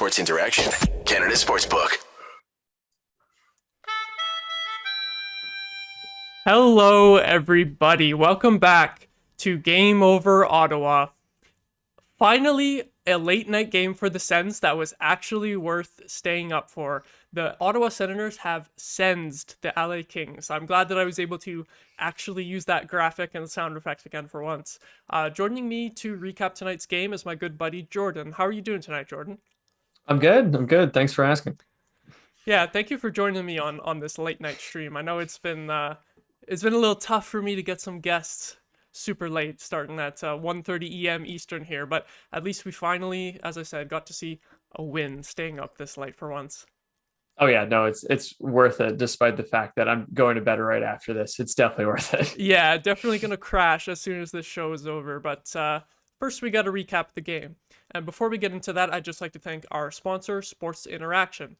Sports Interaction, Canada Sportsbook. Hello, everybody. Welcome back to Game Over Ottawa. Finally, a late night game for the Sens that was actually worth staying up for. The Ottawa Senators have sensed the LA Kings. I'm glad that I was able to actually use that graphic and sound effect again for once. Joining me to recap tonight's game is my good buddy Jordan. How are you doing tonight, Jordan? I'm good. I'm good. Thanks for asking. Yeah, thank you for joining me on this late night stream. I know it's been a little tough for me to get some guests super late, starting at 1:30 EM Eastern here, but at least we finally, as I said, got to see a win, staying up this late for once. Oh yeah, no, it's worth it despite the fact that I'm going to bed right after this. It's definitely worth it. Yeah, definitely gonna crash as soon as this show is over, but first we gotta recap the game. And before we get into that, I'd just like to thank our sponsor, Sports Interaction.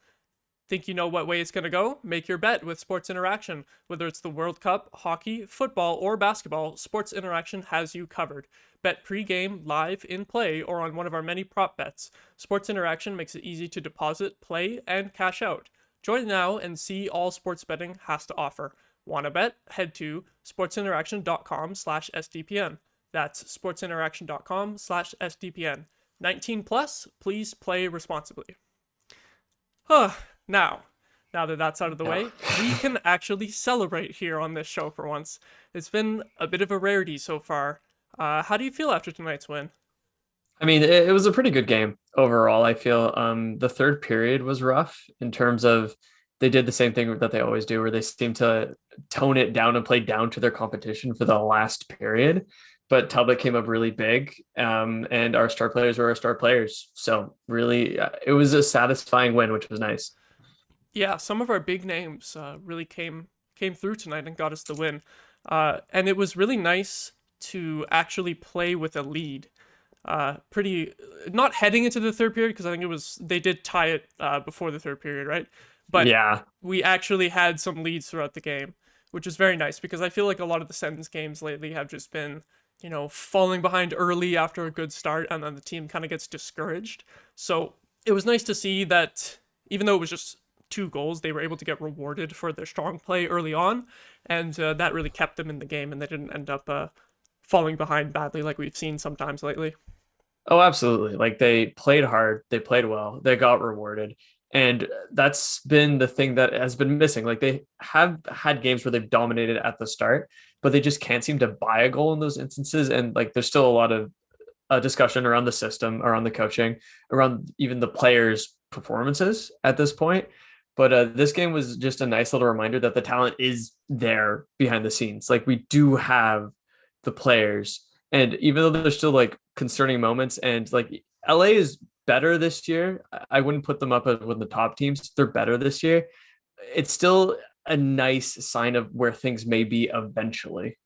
Think you know what way it's going to go? Make your bet with Sports Interaction. Whether it's the World Cup, hockey, football, or basketball, Sports Interaction has you covered. Bet pre-game, live, in play, or on one of our many prop bets. Sports Interaction makes it easy to deposit, play, and cash out. Join now and see all sports betting has to offer. Wanna bet? Head to sportsinteraction.com/SDPN. That's sportsinteraction.com/SDPN. 19 plus, please play responsibly. Huh. Now that that's out of the way, we can actually celebrate here on this show for once. It's been a bit of a rarity so far. How do you feel after tonight's win? I mean, it was a pretty good game overall. I feel the third period was rough in terms of they did the same thing that they always do, where they seem to tone it down and play down to their competition for the last period. But Talbot came up really big, and our star players were our star players. So really, it was a satisfying win, which was nice. Yeah, some of our big names really came through tonight and got us the win. And it was really nice to actually play with a lead. Pretty not heading into the third period, because I think they did tie it before the third period, right? But yeah, we actually had some leads throughout the game, which is very nice, because I feel like a lot of the Sens games lately have just been, falling behind early after a good start, and then the team kind of gets discouraged. So it was nice to see that even though it was just 2 goals, they were able to get rewarded for their strong play early on, and that really kept them in the game, and they didn't end up falling behind badly like we've seen sometimes lately. oh, absolutely. Like they played hard, they played well, they got rewarded. And that's been the thing that has been missing. Like they have had games where they've dominated at the start, but they just can't seem to buy a goal in those instances. And like there's still a lot of discussion around the system, around the coaching, around even the players' performances at this point. But this game was just a nice little reminder that the talent is there behind the scenes. Like we do have the players, and even though there's still like concerning moments, and like LA is better this year, I wouldn't put them up as one of the top teams. They're better this year. It's still a nice sign of where things may be eventually.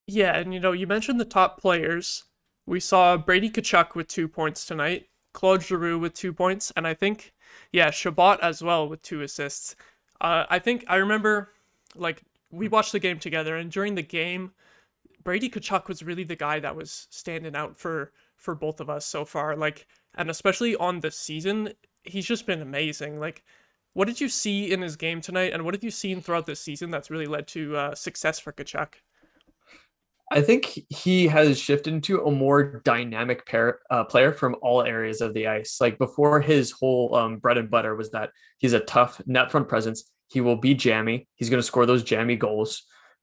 Yeah, and you mentioned the top players. We saw Brady Tkachuk with 2 points tonight, Claude Giroux with 2 points, and I think, yeah, Shabbat as well with 2 assists. I think I remember, like, we watched the game together, and during the game, Brady Tkachuk was really the guy that was standing out for both of us so far. Like, and especially on the season, he's just been amazing. Like, what did you see in his game tonight, and what have you seen throughout this season that's really led to success for Tkachuk? I think he has shifted into a more dynamic player from all areas of the ice. Like before, his whole bread and butter was that he's a tough net front presence. He will be jammy. He's going to score those jammy goals.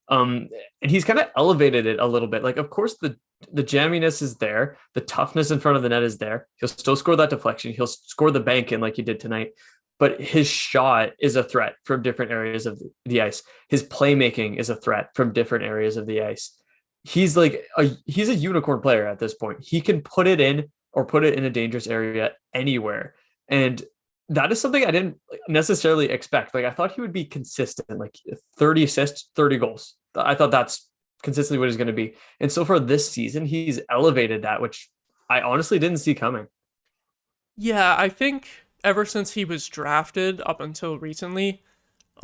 And he's kind of elevated it a little bit. Like, of course, the jamminess is there. The toughness in front of the net is there. He'll still score that deflection. He'll score the bank in like he did tonight. But his shot is a threat from different areas of the ice. His playmaking is a threat from different areas of the ice. He's he's a unicorn player at this point. He can put it in or put it in a dangerous area anywhere. And that is something I didn't necessarily expect. Like I thought he would be consistent, like 30 assists, 30 goals. I thought that's consistently what he's going to be. And so far this season, he's elevated that, which I honestly didn't see coming. Yeah, I think ever since he was drafted up until recently,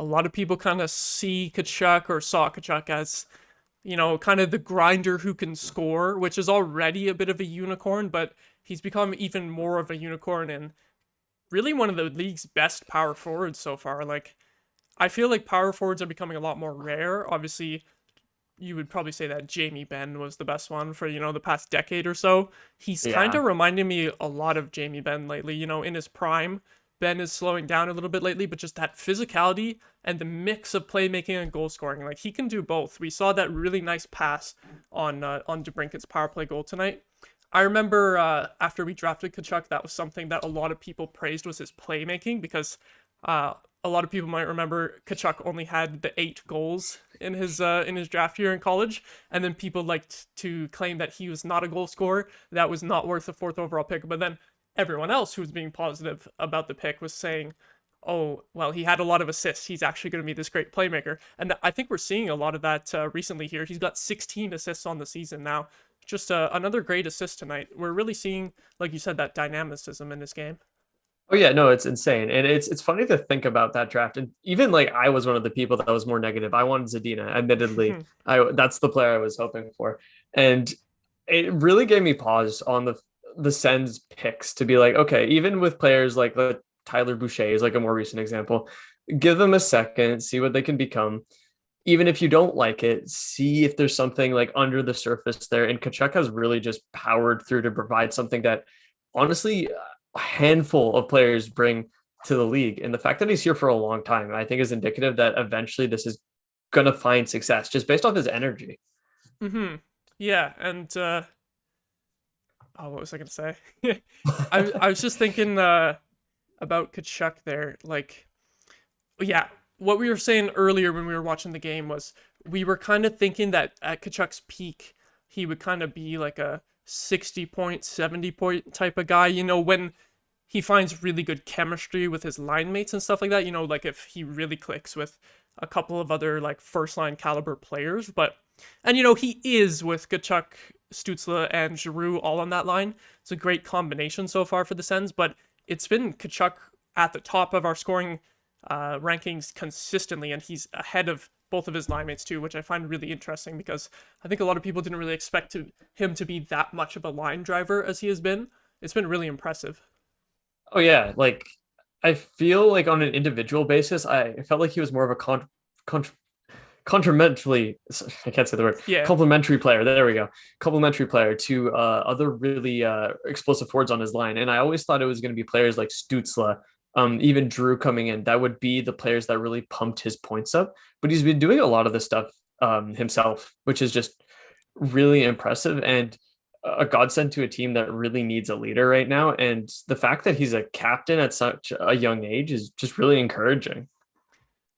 a lot of people kind of see Tkachuk or saw Tkachuk as kind of the grinder who can score, which is already a bit of a unicorn, but he's become even more of a unicorn and really one of the league's best power forwards so far. Like, I feel like power forwards are becoming a lot more rare. Obviously, you would probably say that Jamie Benn was the best one for, the past decade or so. He's kind Yeah. of reminding me a lot of Jamie Benn lately. In his prime, Ben is slowing down a little bit lately, but just that physicality and the mix of playmaking and goal scoring, like he can do both. We saw that really nice pass on DeBrincat's power play goal tonight. I remember after we drafted Tkachuk, that was something that a lot of people praised was his playmaking because a lot of people might remember Tkachuk only had the 8 goals in his draft year in college, and then people liked to claim that he was not a goal scorer, that was not worth the 4th overall pick. But then everyone else who was being positive about the pick was saying, oh, well, he had a lot of assists. He's actually going to be this great playmaker. And I think we're seeing a lot of that recently here. He's got 16 assists on the season now. Just another great assist tonight. We're really seeing, like you said, that dynamicism in this game. Oh yeah, no, it's insane. And it's funny to think about that draft. And even like I was one of the people that was more negative. I wanted Zadina, admittedly. That's the player I was hoping for. And it really gave me pause on the Sens picks to be like, okay, even with players like the Tyler Boucher is like a more recent example, give them a second, see what they can become. Even if you don't like it, see if there's something like under the surface there. And Tkachuk has really just powered through to provide something that honestly a handful of players bring to the league. And the fact that he's here for a long time, I think is indicative that eventually this is going to find success just based off his energy. Yeah, and what was I gonna say? I was just thinking about Tkachuk there. Like, yeah, what we were saying earlier when we were watching the game was we were kind of thinking that at Tkachuk's peak, he would kind of be like a 60 point, 70 point type of guy, when he finds really good chemistry with his line mates and stuff like that, like if he really clicks with a couple of other like first line caliber players. But, and he is with Tkachuk, Stutzle, and Giroux all on that line. It's a great combination so far for the Sens, but it's been Tkachuk at the top of our scoring rankings consistently, and he's ahead of both of his line mates too, which I find really interesting because I think a lot of people didn't really expect him to be that much of a line driver as he has been. It's been really impressive. Oh yeah, like I feel like on an individual basis, I felt like he was more of a complementary, I can't say the word, Yeah. complementary player. There we go. Complementary player to other really explosive forwards on his line. And I always thought it was going to be players like Stutzla, even Giroux coming in. That would be the players that really pumped his points up. But he's been doing a lot of this stuff himself, which is just really impressive and a godsend to a team that really needs a leader right now. And the fact that he's a captain at such a young age is just really encouraging.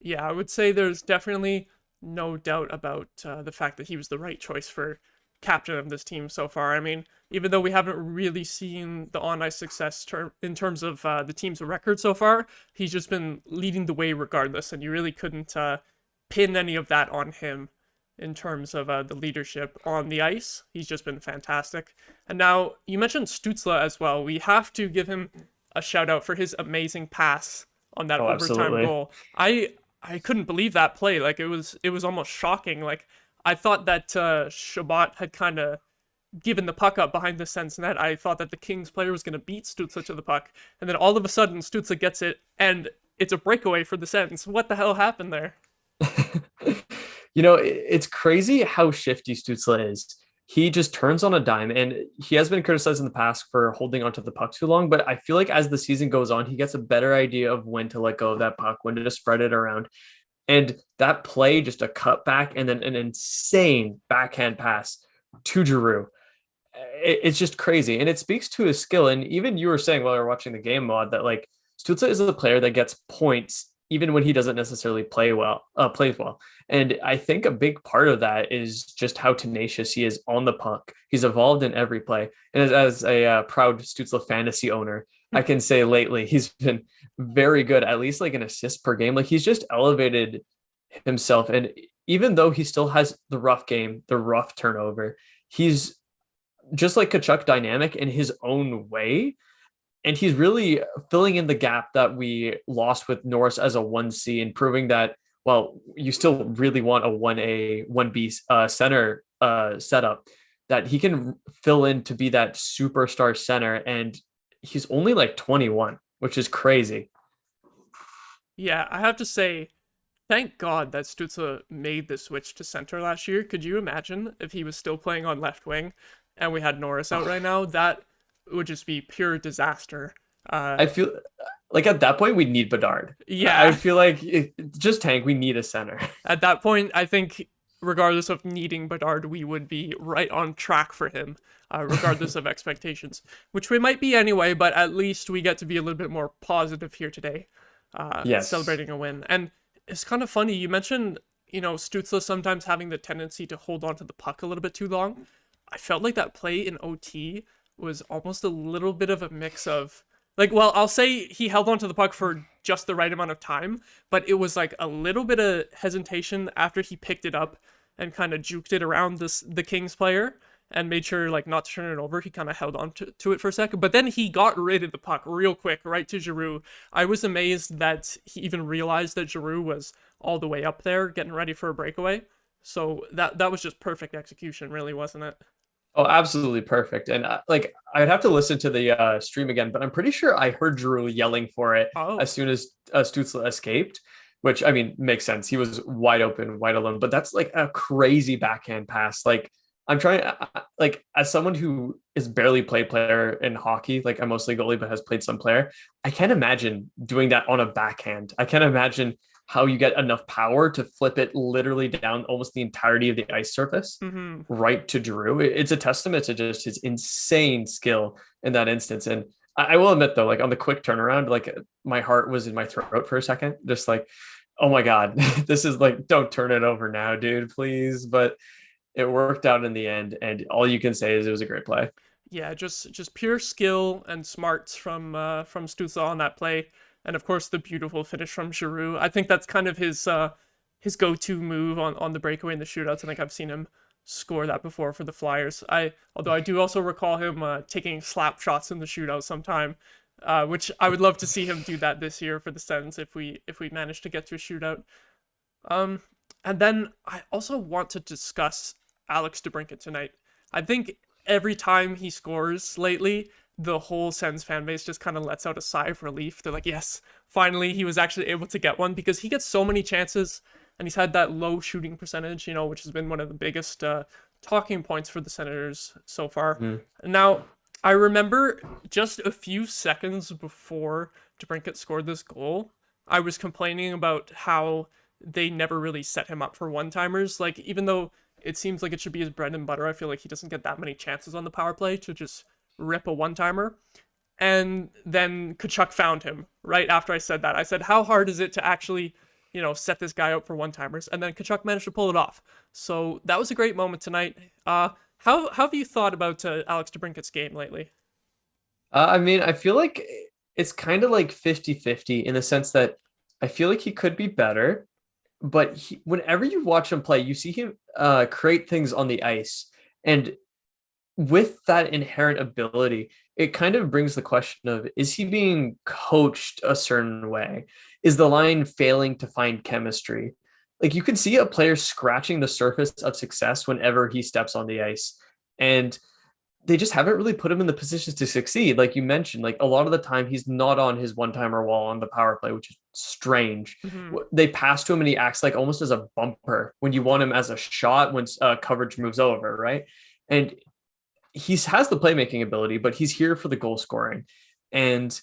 Yeah, I would say there's definitely no doubt about the fact that he was the right choice for captain of this team so far. I mean, even though we haven't really seen the on-ice success in terms of the team's record so far, he's just been leading the way regardless, and you really couldn't pin any of that on him in terms of the leadership on the ice. He's just been fantastic. And now, you mentioned Stutzla as well. We have to give him a shout out for his amazing pass on that overtime absolutely. goal. I couldn't believe that play. Like, it was almost shocking. Like, I thought that Chabot had kind of given the puck up behind the Sens net. I thought that the Kings player was going to beat Stutzla to the puck. And then all of a sudden, Stutzla gets it, and it's a breakaway for the Sens. What the hell happened there? It's crazy how shifty Stutzla is. He just turns on a dime, and he has been criticized in the past for holding onto the puck too long. But I feel like as the season goes on, he gets a better idea of when to let go of that puck, when to just spread it around. And that play, just a cutback and then an insane backhand pass to Giroux. It's just crazy. And it speaks to his skill. And even you were saying while we were watching the game, Maude, that like Stutzla is a player that gets points even when he doesn't necessarily plays well. And I think a big part of that is just how tenacious he is on the puck. He's evolved in every play. And as a proud Stutzla fantasy owner, I can say lately he's been very good, at least like an assist per game. Like he's just elevated himself. And even though he still has the rough game, the rough turnover, he's just like Tkachuk, dynamic in his own way. And he's really filling in the gap that we lost with Norris as a 1C and proving that well, you still really want a 1A, 1B center setup that he can fill in to be that superstar center. And he's only like 21, which is crazy. Yeah, I have to say, thank God that Stutzle made the switch to center last year. Could you imagine if he was still playing on left wing and we had Norris out right now? That would just be pure disaster. I feel like at that point we need Bedard. I Yeah, feel like just tank. We need a center. at that point, I think regardless of needing Bedard, we would be right on track for him, regardless of expectations, which we might be anyway, but at least we get to be a little bit more positive here today, Yes. celebrating a win. And it's kind of funny, you mentioned, Stutzla sometimes having the tendency to hold on to the puck a little bit too long. I felt like that play in OT was almost a little bit of a mix of, like, well, I'll say he held on to the puck for just the right amount of time, but it was like a little bit of hesitation after he picked it up and kind of juked it around the Kings player and made sure like not to turn it over. He kind of held on to it for a second, but then he got rid of the puck real quick, right to Giroux. I was amazed that he even realized that Giroux was all the way up there getting ready for a breakaway. So that was just perfect execution, really, wasn't it? Oh, absolutely perfect. And like I'd have to listen to the stream again, but I'm pretty sure I heard Drew yelling for it Oh, as soon as Stutzla escaped, which I mean makes sense. He was wide open, wide alone. But that's like a crazy backhand pass. Like I'm trying, like as someone who is barely played player in hockey, like I'm mostly goalie, but has played some player. I can't imagine doing that on a backhand. I can't imagine how you get enough power to flip it literally down almost the entirety of the ice surface mm-hmm. right to Giroux. It's a testament to just his insane skill in that instance. And I will admit though, like on the quick turnaround, like my heart was in my throat for a second, just like, oh my God, this is like, don't turn it over now, dude, please. But it worked out in the end. And all you can say is it was a great play. Yeah, just pure skill and smarts from Stützle on that play, and of course the beautiful finish from Giroux. I think that's kind of his go-to move on the breakaway in the shootouts. I think I've seen him score that before for the Flyers. Although I do also recall him taking slap shots in the shootout sometime, which I would love to see him do that this year for the Sens if we manage to get to a shootout. Um, and then I also want to discuss Alex DeBrincat tonight. I think every time he scores lately, the whole Sens fan base just kind of lets out a sigh of relief. They're like, yes, finally he was actually able to get one because he gets so many chances and he's had that low shooting percentage, which has been one of the biggest talking points for the Senators so far. Mm. Now, I remember just a few seconds before DeBrincat scored this goal, I was complaining about how they never really set him up for one-timers. Like, even though it seems like it should be his bread and butter, I feel like he doesn't get that many chances on the power play to just rip a one-timer. And then Tkachuk found him right after I said that. I said, how hard is it to actually, set this guy up for one-timers? And then Tkachuk managed to pull it off. So that was a great moment tonight. How have you thought about Alex DeBrincat's game lately? I mean, I feel like it's kind of like 50-50 in the sense that I feel like he could be better, but whenever you watch him play, you see him create things on the ice. And with that inherent ability, it kind of brings the question of, is he being coached a certain way? Is the line failing to find chemistry? Like you can see a player scratching the surface of success whenever he steps on the ice. And they just haven't really put him in the positions to succeed. Like you mentioned, like a lot of the time he's not on his one-timer wall on the power play, which is strange. Mm-hmm. They pass to him and he acts like almost as a bumper when you want him as a shot when coverage moves over, right? And he has the playmaking ability, but he's here for the goal scoring. And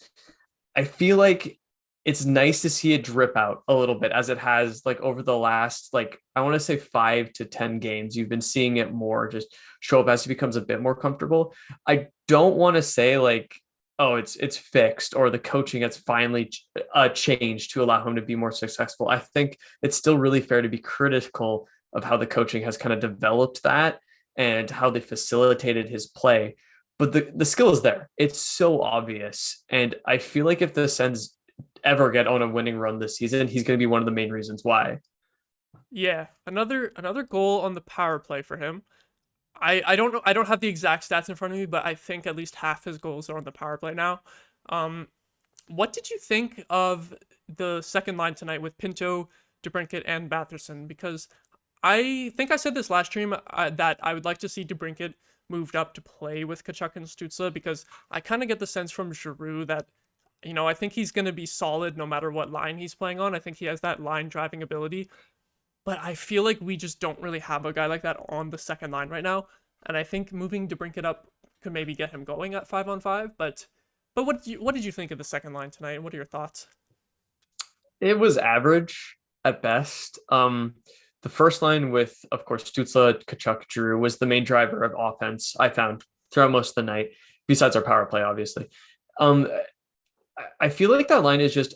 I feel like it's nice to see it drip out a little bit as it has like over the last, like, I want to say 5 to 10 games. You've been seeing it more just show up as he becomes a bit more comfortable. I don't want to say like, oh, it's fixed or the coaching has finally changed to allow him to be more successful. I think it's still really fair to be critical of how the coaching has kind of developed that and how they facilitated his play. But the skill is there. It's so obvious. And I feel like if the Sens ever get on a winning run this season, he's going to be one of the main reasons why. Yeah, another goal on the power play for him. I don't know. I don't have the exact stats in front of me, but I think at least half his goals are on the power play now. What did you think of the second line tonight with Pinto, DeBrincat and Batherson, because I think I said this last stream that I would like to see DeBrincat moved up to play with Tkachuk and Stutzle, because I kind of get the sense from Giroux that, I think he's going to be solid no matter what line he's playing on. I think he has that line driving ability, but I feel like we just don't really have a guy like that on the second line right now. And I think moving DeBrincat up could maybe get him going at 5-on-5. But what did you think of the second line tonight? What are your thoughts? It was average at best. The first line with, of course, Stutzle, Tkachuk, Giroux was the main driver of offense, I found, throughout most of the night, besides our power play, obviously. I feel like that line is just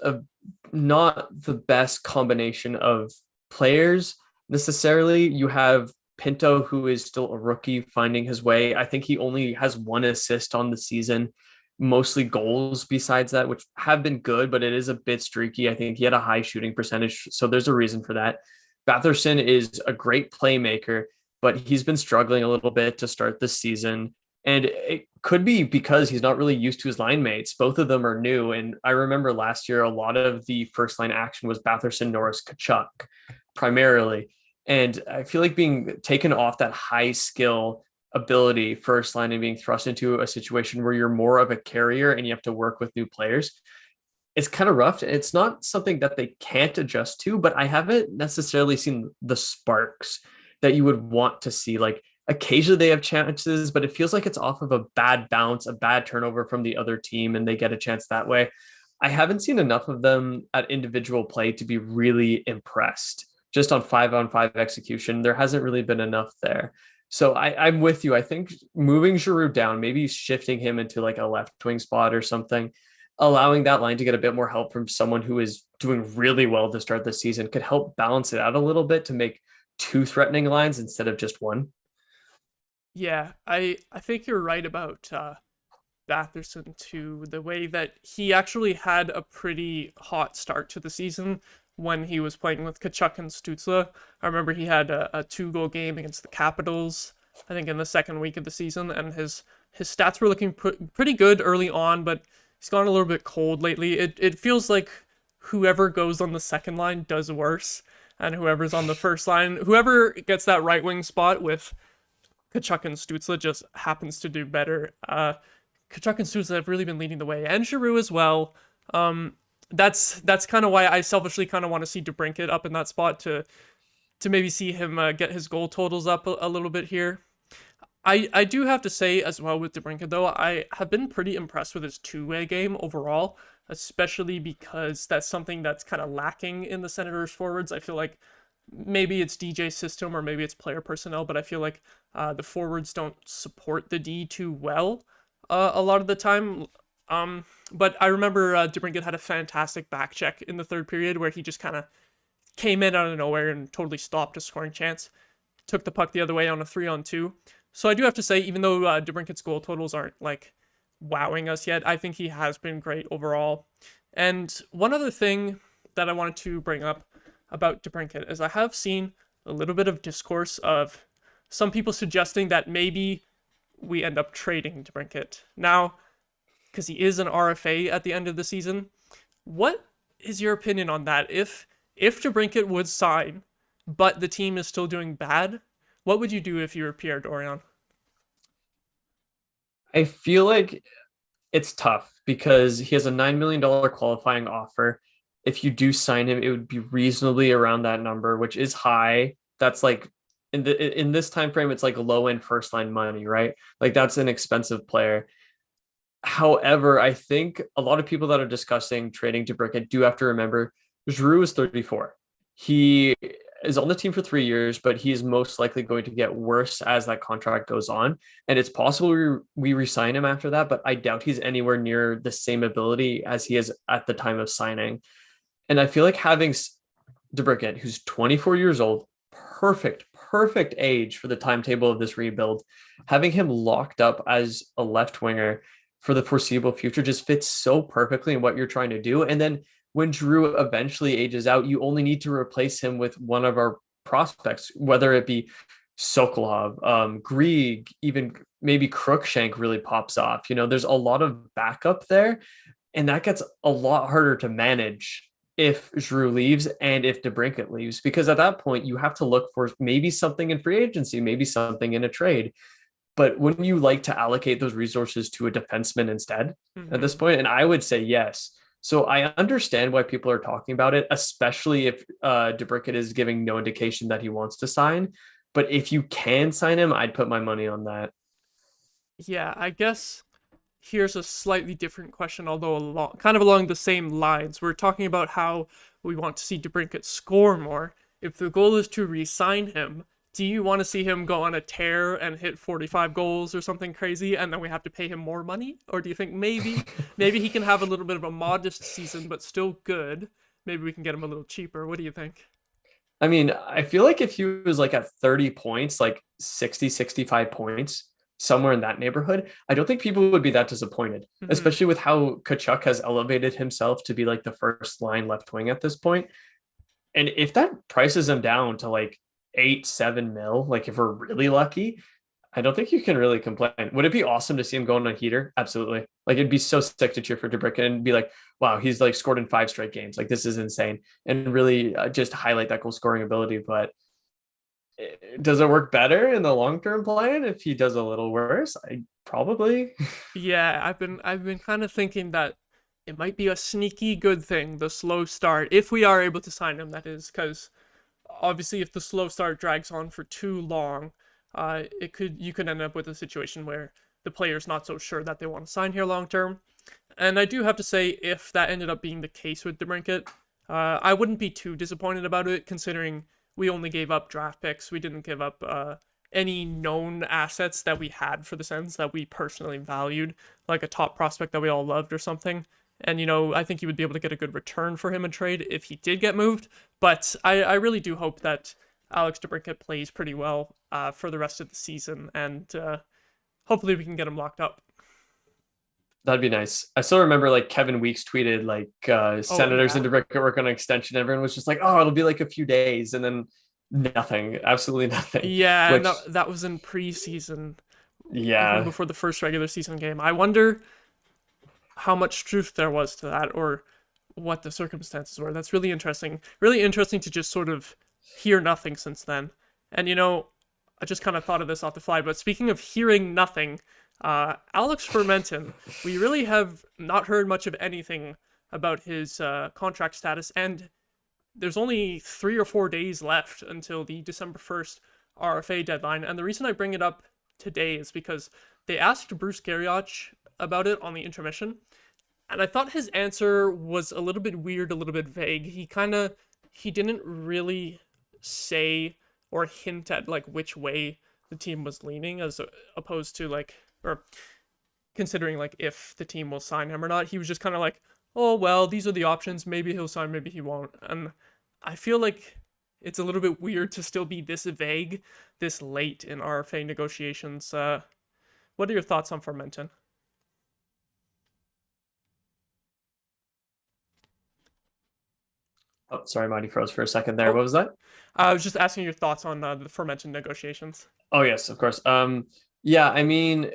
not the best combination of players necessarily. You have Pinto, who is still a rookie finding his way. I think he only has one assist on the season, mostly goals besides that, which have been good, but it is a bit streaky. I think he had a high shooting percentage, so there's a reason for that. Batherson is a great playmaker, but he's been struggling a little bit to start this season. And it could be because he's not really used to his line mates. Both of them are new. And I remember last year, a lot of the first line action was Batherson, Norris, Tkachuk primarily. And I feel like being taken off that high skill ability first line and being thrust into a situation where you're more of a carrier and you have to work with new players, it's kind of rough. It's not something that they can't adjust to, but I haven't necessarily seen the sparks that you would want to see. Like occasionally they have chances, but it feels like it's off of a bad bounce, a bad turnover from the other team, and they get a chance that way. I haven't seen enough of them at individual play to be really impressed. Just on 5-on-5 execution, there hasn't really been enough there. So I'm with you. I think moving Giroux down, maybe shifting him into like a left wing spot or something, allowing that line to get a bit more help from someone who is doing really well to start the season could help balance it out a little bit to make two threatening lines instead of just one. Yeah, I think you're right about Batherson too. The way that he actually had a pretty hot start to the season when he was playing with Tkachuk and Stutzle. I remember he had a 2-goal game against the Capitals, I think in the second week of the season, and his stats were looking pretty good early on, but he's gone a little bit cold lately. It feels like whoever goes on the second line does worse, and whoever's on the first line, whoever gets that right wing spot with Tkachuk and Stutzle just happens to do better. Tkachuk and Stutzle have really been leading the way, and Giroux as well. That's kind of why I selfishly kind of want to see DeBrincat up in that spot to maybe see him get his goal totals up a little bit here. I do have to say as well with DeBrincat though, I have been pretty impressed with his two-way game overall, especially because that's something that's kind of lacking in the Senators forwards. I feel like maybe it's DJ's system or maybe it's player personnel, but I feel like the forwards don't support the D too well a lot of the time. But I remember DeBrincat had a fantastic back check in the third period where he just kind of came in out of nowhere and totally stopped a scoring chance. Took the puck the other way on a 3-on-2. So I do have to say, even though DeBrincat's goal totals aren't like wowing us yet, I think he has been great overall. And one other thing that I wanted to bring up about DeBrincat is I have seen a little bit of discourse of some people suggesting that maybe we end up trading DeBrincat. Now, because he is an RFA at the end of the season, what is your opinion on that? If DeBrincat would sign, but the team is still doing bad, what would you do if you were Pierre Dorion? I feel like it's tough because he has a $9 million qualifying offer. If you do sign him, it would be reasonably around that number, which is high. That's like in this time frame, it's like low end first line money, right? Like that's an expensive player. However, I think a lot of people that are discussing trading DeBrincat do have to remember Giroux is 34. He is on the team for 3 years, but he is most likely going to get worse as that contract goes on. And it's possible we re-sign him after that, but I doubt he's anywhere near the same ability as he is at the time of signing. And I feel like having DeBrincat, who's 24 years old, perfect age for the timetable of this rebuild, having him locked up as a left winger for the foreseeable future just fits so perfectly in what you're trying to do. And then when Giroux eventually ages out, you only need to replace him with one of our prospects, whether it be Sokolov, Grieg, even maybe Crookshank really pops off. You know, there's a lot of backup there, and that gets a lot harder to manage if Giroux leaves and if DeBrincat leaves, because at that point you have to look for maybe something in free agency, maybe something in a trade. But wouldn't you like to allocate those resources to a defenseman instead at this Hmm. point? And I would say yes. So I understand why people are talking about it, especially if DeBrincat is giving no indication that he wants to sign. But if you can sign him, I'd put my money on that. Yeah, I guess here's a slightly different question, although kind of along the same lines. We're talking about how we want to see DeBrincat score more. If the goal is to re-sign him, do you want to see him go on a tear and hit 45 goals or something crazy, and then we have to pay him more money? Or do you think maybe he can have a little bit of a modest season, but still good? Maybe we can get him a little cheaper. What do you think? I mean, I feel like if he was like at 30 points, like 60, 65 points, somewhere in that neighborhood, I don't think people would be that disappointed, Hmm. especially with how Kachuk has elevated himself to be like the first line left wing at this point. And if that prices him down to like 8, 7 mil, like if we're really lucky, I don't think you can really complain. Would it be awesome to see him go on a heater? Absolutely. Like it'd be so sick to cheer for DeBrincat and be like, wow, he's like scored in 5 straight games. Like this is insane, and really just highlight that goal scoring ability. But does it work better in the long term plan if he does a little worse? I probably. Yeah, I've been kind of thinking that it might be a sneaky good thing, the slow start, if we are able to sign him, that is, because obviously if the slow start drags on for too long, you could end up with a situation where the player's not so sure that they want to sign here long term. And I do have to say, if that ended up being the case with DeBrincat, I wouldn't be too disappointed about it, considering we only gave up draft picks. We didn't give up any known assets that we had for the Sens that we personally valued, like a top prospect that we all loved or something. And, I think you would be able to get a good return for him in trade if he did get moved. But I really do hope that Alex DeBrincat plays pretty well for the rest of the season, and hopefully we can get him locked up. That'd be nice. I still remember like Kevin Weeks tweeted like Oh, Senators and yeah. DeBrincat work on an extension. Everyone was just like, oh, it'll be like a few days, and then nothing, absolutely nothing. Yeah, and Which, that was in preseason, even yeah, before the first regular season game. I wonder how much truth there was to that, or what the circumstances were. That's really interesting. Really interesting to just sort of hear nothing since then. And I just kind of thought of this off the fly, but speaking of hearing nothing, Alex Fermenton, we really have not heard much of anything about his contract status, and there's only 3 or 4 days left until the December 1st RFA deadline. And the reason I bring it up today is because they asked Bruce Garrioch about it on the intermission, and I thought his answer was a little bit weird, a little bit vague. He didn't really say or hint at like which way the team was leaning, as opposed to like, or considering like if the team will sign him or not. He was just kind of like, oh well, these are the options. Maybe he'll sign, maybe he won't. And I feel like it's a little bit weird to still be this vague this late in RFA negotiations. What are your thoughts on Fermenton? oh, sorry, Monty froze for a second there. Oh, What was that? I was just asking your thoughts on the Fermenton negotiations. Oh yes, of course. Yeah, I mean,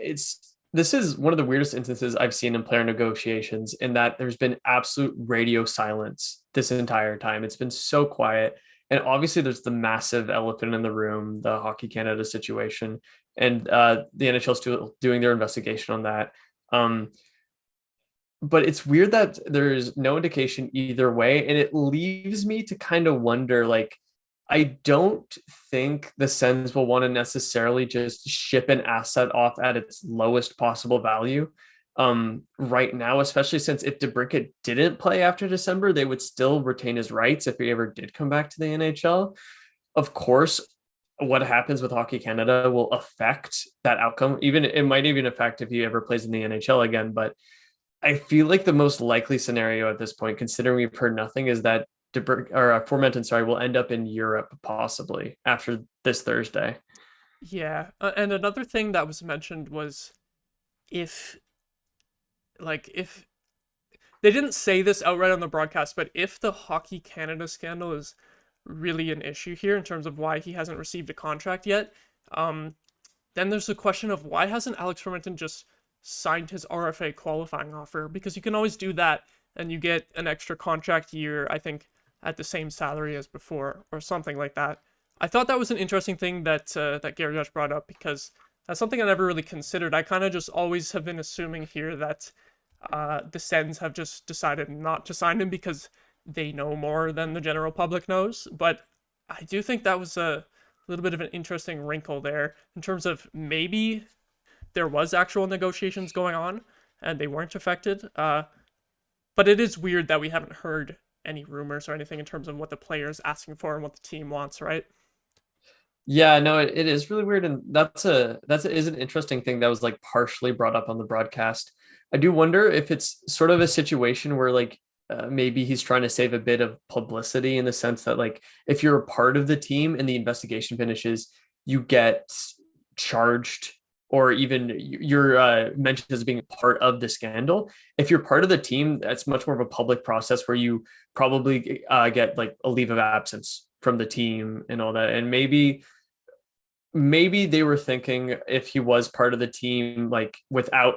this is one of the weirdest instances I've seen in player negotiations in that there's been absolute radio silence this entire time. It's been so quiet. And obviously there's the massive elephant in the room, the Hockey Canada situation, and the NHL still doing their investigation on that. Um, but it's weird that there's no indication either way, and it leaves me to kind of wonder like I don't think the Sens will want to necessarily just ship an asset off at its lowest possible value right now, especially since if DeBrincat didn't play after December, they would still retain his rights if he ever did come back to the NHL. Of course, what happens with Hockey Canada will affect that outcome. Even it might even affect if he ever plays in the NHL again. But I feel like the most likely scenario at this point, considering we've heard nothing, is that Formenton, sorry, will end up in Europe possibly after this Thursday. Yeah, and another thing that was mentioned was if, if they didn't say this outright on the broadcast, but if the Hockey Canada scandal is really an issue here in terms of why he hasn't received a contract yet, um, then there's the question of why hasn't Alex Fermenton just signed his RFA qualifying offer? Because you can always do that and you get an extra contract year, I think, at the same salary as before, or something like that. I thought that was an interesting thing that that Gary Judge brought up, because that's something I never really considered. I kind of just always have been assuming here that the Sens have just decided not to sign him because they know more than the general public knows. But I do think that was a little bit of an interesting wrinkle there in terms of maybe there was actual negotiations going on and they weren't affected. But it is weird that we haven't heard any rumors or anything in terms of what the player's asking for and what the team wants, right? Yeah, no, it is really weird, and is an interesting thing that was like partially brought up on the broadcast. I do wonder if it's sort of a situation where like maybe he's trying to save a bit of publicity in the sense that like if you're a part of the team and the investigation finishes, you get charged or even you're mentioned as being part of the scandal. If you're part of the team, that's much more of a public process where you probably get like a leave of absence from the team and all that. And maybe they were thinking if he was part of the team, like without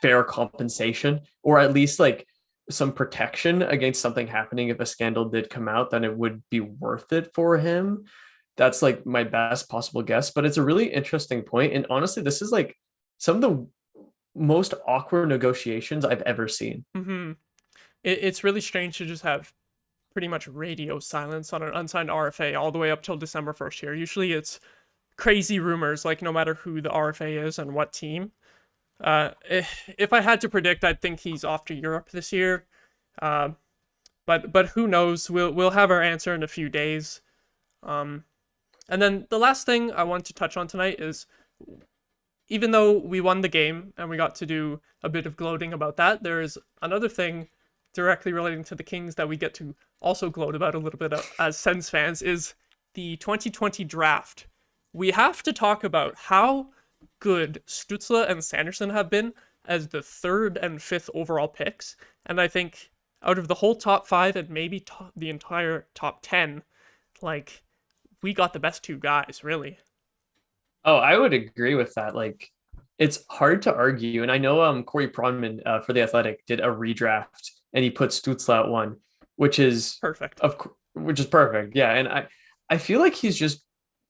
fair compensation, or at least like some protection against something happening if a scandal did come out, then it would be worth it for him. That's like my best possible guess, but it's a really interesting point. And honestly, this is like some of the most awkward negotiations I've ever seen. Mm-hmm. It's really strange to just have pretty much radio silence on an unsigned RFA all the way up till December 1st here. Usually it's crazy rumors, like no matter who the RFA is and what team. If I had to predict, I'd think he's off to Europe this year. But who knows? We'll have our answer in a few days. And then the last thing I want to touch on tonight is, even though we won the game and we got to do a bit of gloating about that, there is another thing directly relating to the Kings that we get to also gloat about a little bit as Sens fans, is the 2020 draft. We have to talk about how good Stutzle and Sanderson have been as the 3rd and 5th overall picks. And I think out of the whole top 5 and maybe the entire top 10, like, we got the best 2 guys, really. Oh, I would agree with that. Like, it's hard to argue. And I know Corey Pronman for The Athletic did a redraft and he put Stutzle at 1, which is perfect. Which is perfect. Yeah. And I feel like he's just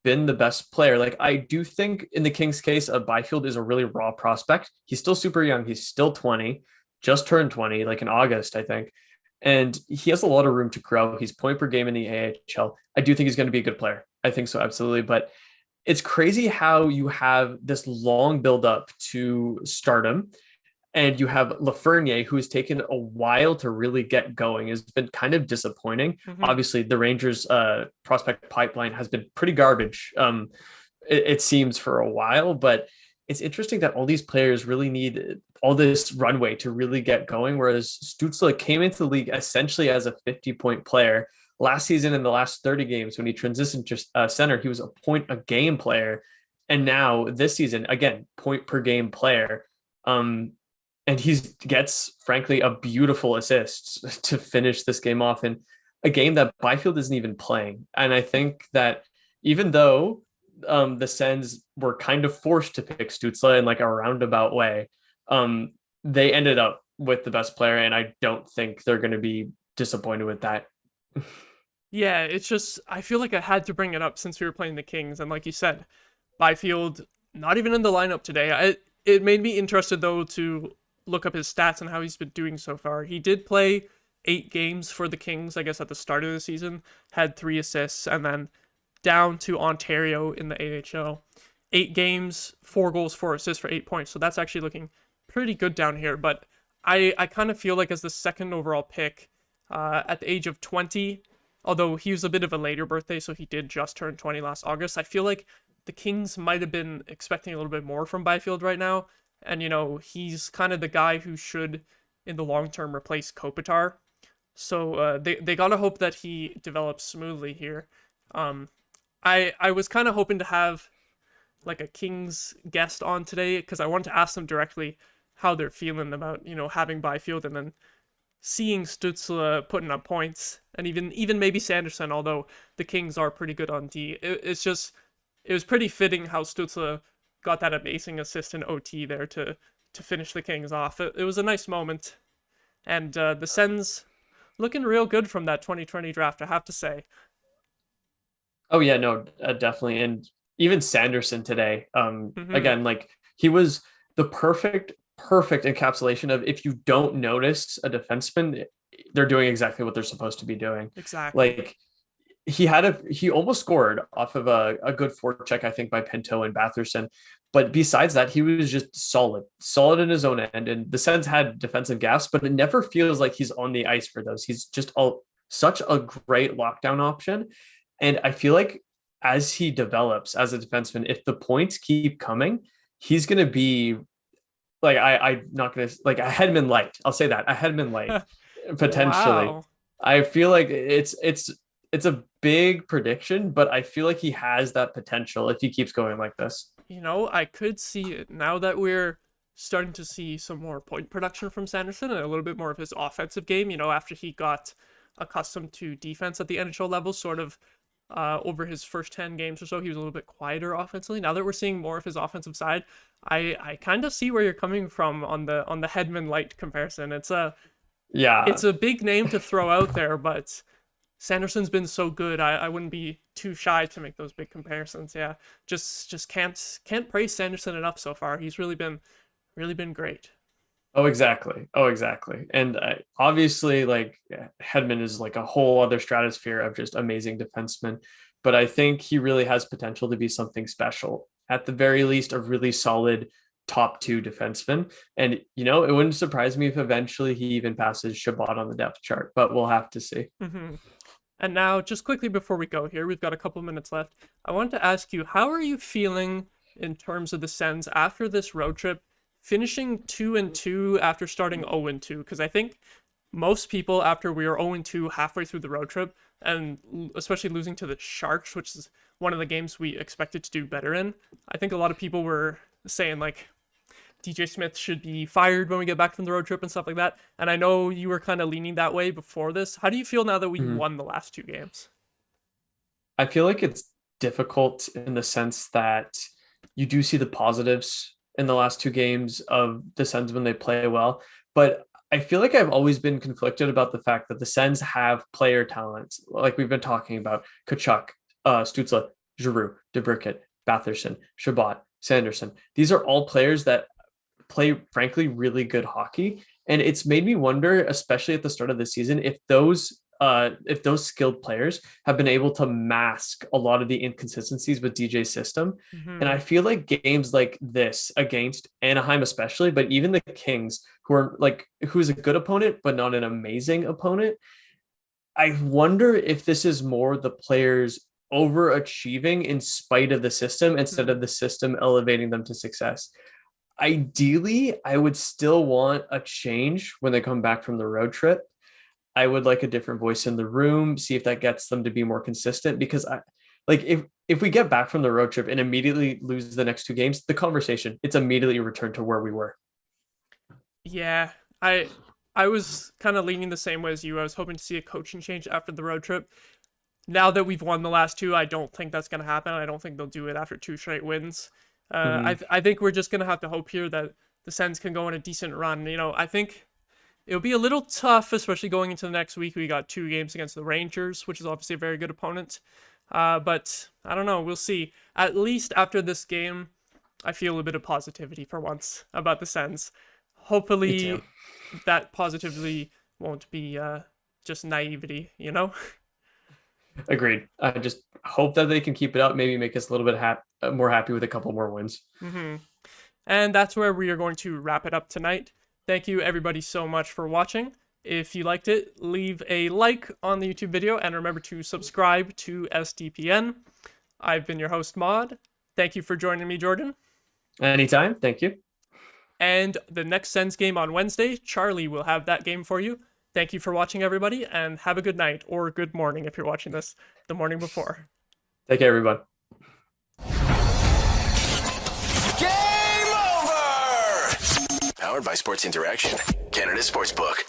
been the best player. Like, I do think in the Kings case, Byfield is a really raw prospect. He's still super young. He's still 20, just turned 20, like in August, I think. And he has a lot of room to grow. He's point per game in the AHL. I do think he's going to be a good player. I think so, absolutely. But it's crazy how you have this long build up to stardom, and you have Lafreniere, who has taken a while to really get going. Has been kind of disappointing. Mm-hmm. Obviously, the Rangers prospect pipeline has been pretty garbage. It seems for a while, but it's interesting that all these players really need all this runway to really get going. Whereas Stutzle came into the league essentially as a 50-point player. Last season, in the last 30 games, when he transitioned to center, he was a point a game player. And now this season, again, point per game player. And he gets, frankly, a beautiful assist to finish this game off in a game that Byfield isn't even playing. And I think that even though the Sens were kind of forced to pick Stutzle in like a roundabout way, they ended up with the best player, and I don't think they're going to be disappointed with that. Yeah, it's just, I feel like I had to bring it up since we were playing the Kings, and like you said, Byfield not even in the lineup today. It made me interested though to look up his stats and how he's been doing so far. He did play 8 games for the Kings, I guess, at the start of the season, had 3 assists, and then down to Ontario in the AHL. 8 games, 4 goals, 4 assists for 8 points. So that's actually looking pretty good down here. But I kind of feel like as the 2nd overall pick at the age of 20, although he was a bit of a later birthday, so he did just turn 20 last August, I feel like the Kings might have been expecting a little bit more from Byfield right now. And, you know, he's kind of the guy who should, in the long term, replace Kopitar. So they got to hope that he develops smoothly here. I was kind of hoping to have like a Kings guest on today, because I wanted to ask them directly how they're feeling about, you know, having Byfield and then seeing Stutzle putting up points, and even maybe Sanderson, although the Kings are pretty good on D. It was pretty fitting how Stutzle got that amazing assist in OT there to finish the Kings off. It was a nice moment. And the Sens looking real good from that 2020 draft, I have to say. Oh yeah, no, definitely. And even Sanderson today, Hmm. again, like he was the perfect encapsulation of if you don't notice a defenseman, they're doing exactly what they're supposed to be doing. Exactly. Like he almost scored off of a good forecheck, I think, by Pinto and Batherson. But besides that, he was just solid in his own end. And the Sens had defensive gaps, but it never feels like he's on the ice for those. He's just such a great lockdown option. And I feel like as he develops as a defenseman, if the points keep coming, he's gonna be like I'm not gonna like a Hedman light. I'll say that a Hedman light potentially. Wow. I feel like it's a big prediction, but I feel like he has that potential if he keeps going like this. I could see it now that we're starting to see some more point production from Sanderson and a little bit more of his offensive game, after he got accustomed to defense at the NHL level, sort of over his first 10 games or so. He was a little bit quieter offensively. Now that we're seeing more of his offensive side, I kind of see where you're coming from on the Hedman Light comparison. Yeah, It's a big name to throw out there, but Sanderson's been so good. I wouldn't be too shy to make those big comparisons. Yeah, just can't praise Sanderson enough so far. He's really been great. Oh, exactly. Oh, exactly. And obviously, like Hedman is like a whole other stratosphere of just amazing defensemen. But I think he really has potential to be something special. At the very least, a really solid top two defenseman. And it wouldn't surprise me if eventually he even passes Shabbat on the depth chart. But we'll have to see. Hmm. And now, just quickly before we go here, we've got a couple minutes left. I wanted to ask you, how are you feeling in terms of the Sens after this road trip, finishing 2-2 after starting 0-2? Because I think most people, after we were 0-2 halfway through the road trip, and especially losing to the Sharks, which is one of the games we expected to do better in, I think a lot of people were saying, like, DJ Smith should be fired when we get back from the road trip and stuff like that. And I know you were kind of leaning that way before this. How do you feel now that we Mhm. won the last two games? I feel like it's difficult in the sense that you do see the positives in the last two games of the Sens when they play well. But I feel like I've always been conflicted about the fact that the Sens have player talents, like we've been talking about Tkachuk, Stutzle, Giroux, DeBrincat, Batherson, Shabbat, Sanderson. These are all players that play, frankly, really good hockey. And it's made me wonder, especially at the start of the season, if those skilled players have been able to mask a lot of the inconsistencies with DJ's system. And Hmm. I feel like games like this against Anaheim, especially, but even the Kings, who's a good opponent, but not an amazing opponent. I wonder if this is more the players overachieving in spite of the system instead of the system elevating them to success. Ideally, I would still want a change when they come back from the road trip. I would like a different voice in the room, see if that gets them to be more consistent. Because if we get back from the road trip and immediately lose the next two games, the conversation it's immediately returned to where we were. Yeah, I was kind of leaning the same way as you. I was hoping to see a coaching change after the road trip. Now that we've won the last two, I don't think that's going to happen. I don't think they'll do it after two straight wins. Mhm. I think we're just going to have to hope here that the Sens can go on a decent run. I think it'll be a little tough, especially going into the next week. We got two games against the Rangers, which is obviously a very good opponent. But I don't know. We'll see. At least after this game, I feel a bit of positivity for once about the Sens. Me too. Hopefully, that positivity won't be just naivety. Agreed. I just hope that they can keep it up, maybe make us a little bit more happy with a couple more wins. Hmm. And that's where we are going to wrap it up tonight. Thank you, everybody, so much for watching. If you liked it, leave a like on the YouTube video and remember to subscribe to SDPN. I've been your host, Maude. Thank you for joining me, Jordan. Anytime. Thank you. And the next Sens game on Wednesday, Charlie will have that game for you. Thank you for watching, everybody, and have a good night or good morning if you're watching this the morning before. Take care, everyone. Game over! Powered by Sports Interaction, Canada Sportsbook.